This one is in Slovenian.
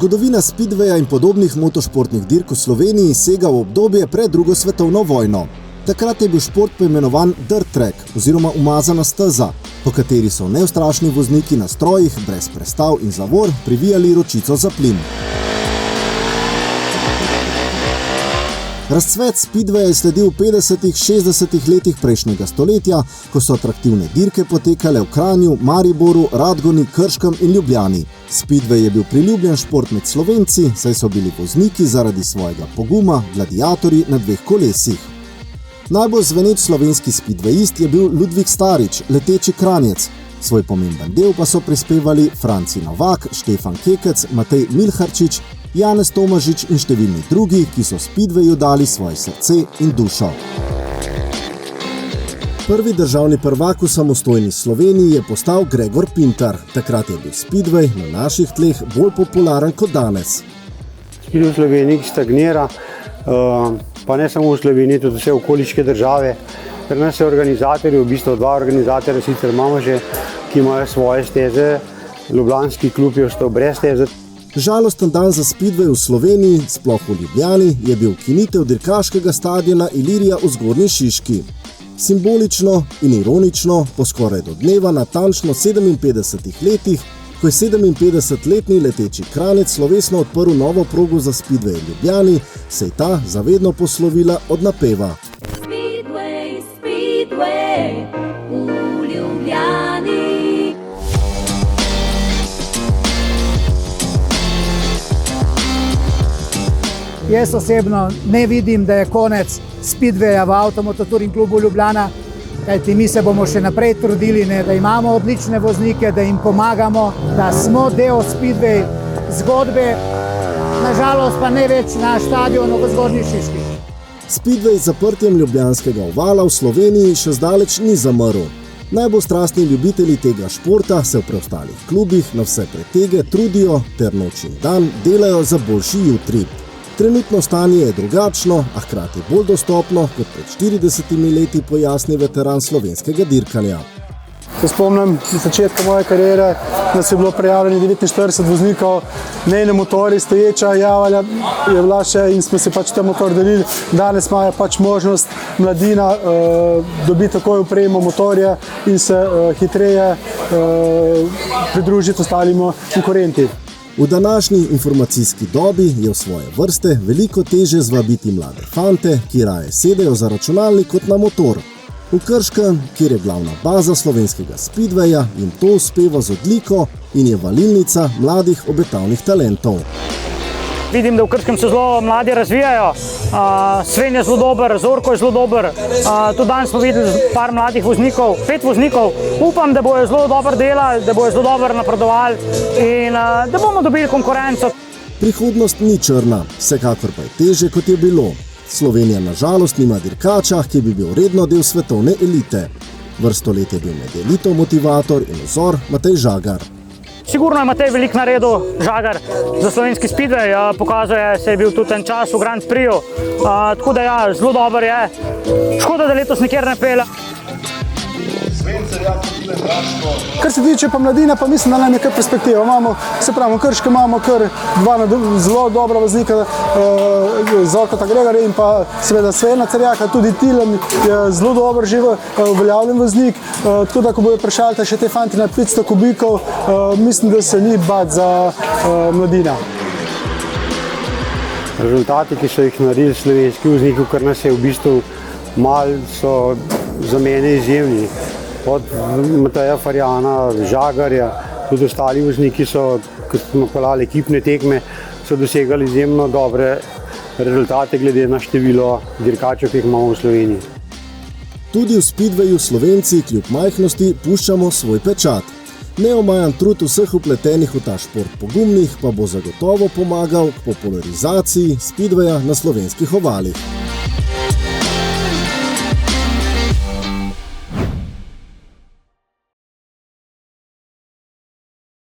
Zgodovina speedwaya in podobnih motošportnih dirk v Sloveniji sega v obdobje pred drugo svetovno vojno. Takrat je bil šport poimenovan dirt track oziroma umazana steza, po kateri so neustrašni vozniki na strojih brez prestav in zavor privijali ročico za plin. Razcvet speedwaya je sledil v 50-60 letih prejšnjega stoletja, ko so atraktivne dirke potekale v Kranju, Mariboru, Radgoni, Krškem in Ljubljani. Speedway je bil priljubljen šport med Slovenci, saj so bili vozniki zaradi svojega poguma gladiatorji na dveh kolesih. Najbolj zveneč slovenski speedwayist je bil Ludvik Starič, leteči Kranjec. Svoj pomemben del pa so prispevali Franci Novak, Štefan Kekec, Matej Milharčič, Janez Tomažič in številni drugi, ki so speedwayu dali svoje srce in dušo. Prvi državni prvak v samostojni Sloveniji je postal Gregor Pintar. Takrat je bil speedway na naših tleh bolj popularen kot danes. Speedway v Sloveniji stagnira, pa ne samo v Sloveniji, tudi vse okoliške države. Pri nas je organizatorji, v bistvu dva organizatorja sicer imamo že, ki imajo svoje steze. Ljubljanski klub je ostal brez steze. Žalosten dan za speedway v Sloveniji, sploh v Ljubljani, je bil ukinitev dirkaškega stadiona Ilirija v Zgornji Šiški. Simbolično in ironično, po skoraj do dneva natančno 57 letih, ko je 57-letni leteči Kranjec slovesno odprl novo progo za speedway v Ljubljani, se je ta zavedno poslovila od napeva. Speedway, speedway, v Ljubljani. Jaz osebno ne vidim, da je konec speedwaya v Avtomoto Touring klubu Ljubljana, kajti mi se bomo še naprej trudili, da imamo odlične voznike, da jim pomagamo, da smo del speedway zgodbe, nažalost pa ne več na stadionu v Zgornji Šiški. Speedway z zaprtjem Ljubljanskega ovala v Sloveniji še zdaleč ni zamrl. Najbolj strastni ljubitelji tega športa se v preostalih klubih na vse pretege trudijo ter noč in dan delajo za boljši jutri. Trenutno stanje je drugačno, a hkrati bolj dostopno kot pred 40 leti, pojasni veteran slovenskega dirkanja. Se spomnim na začetka moje kariere, da se je bilo prijavljeno 49 voznikov, nejne motori, stoječa javlja je bila še in smo se pač ta motor delili. Danes imajo pač možnost mladina dobiti takoj opremo motorje in se hitreje pridružiti ostalim konkurenti. V današnji informacijski dobi je v svoje vrste veliko težje zvabiti mlade fante, ki raje sedejo za računalnik kot na motor. V Krškem, kjer je glavna baza slovenskega speedwaya, jim to uspeva z odliko in je valilnica mladih obetavnih talentov. Vidim, da v Krškem se zelo mladi razvijajo. Sven je zelo dober, Zorko je zelo dober. Tudi danes smo videli par mladih voznikov, 5 voznikov. Upam, da bojo zelo dobro delali, da bojo zelo dobro napredovali in da bomo dobili konkurenco. Prihodnost ni črna, vsekakor pa je teže, kot je bilo. Slovenija na žalost nima dirkača, ki bi bil redno del svetovne elite. Vrsto let je bil med elito motivator in vzor Matej Žagar. Sigurno je Matej veliko naredil, Žagar, za slovenski speedway. Pokazuje se je bil tudi en čas v Grand Prixu. Tako da ja, zelo dober je. Škoda, da letos nikjer ne pelje. Kar se tiče pa mladine, pa mislim, da nam je kar perspektiva. Imamo, se pravi, v Krškem imamo kar dva zelo dobra voznika, Zorkota Gregorja in pa seveda Svena Cerjaka, tudi Tilen je zelo dober, že uveljavljen voznik. Tako da, ko bojo prišalite še te fanti na 500 kubikov, mislim, da se ni bati za mladina. Rezultati, ki so jih naredili slovenski vozniki, kar nas je v bistvu malo, so za mene izjemni. Od Mateja Farjana, Žagarja, tudi ostali vozniki so, ko smo peljali ekipne tekme, so dosegali izjemno dobre rezultate glede na število dirkačev, ki jih imamo v Sloveniji. Tudi v speedwayu Slovenci kljub majhnosti puščamo svoj pečat. Neomajan trud vseh vpletenih v ta šport pogumnih pa bo zagotovo pomagal k popularizaciji speedwaya na slovenskih ovalih.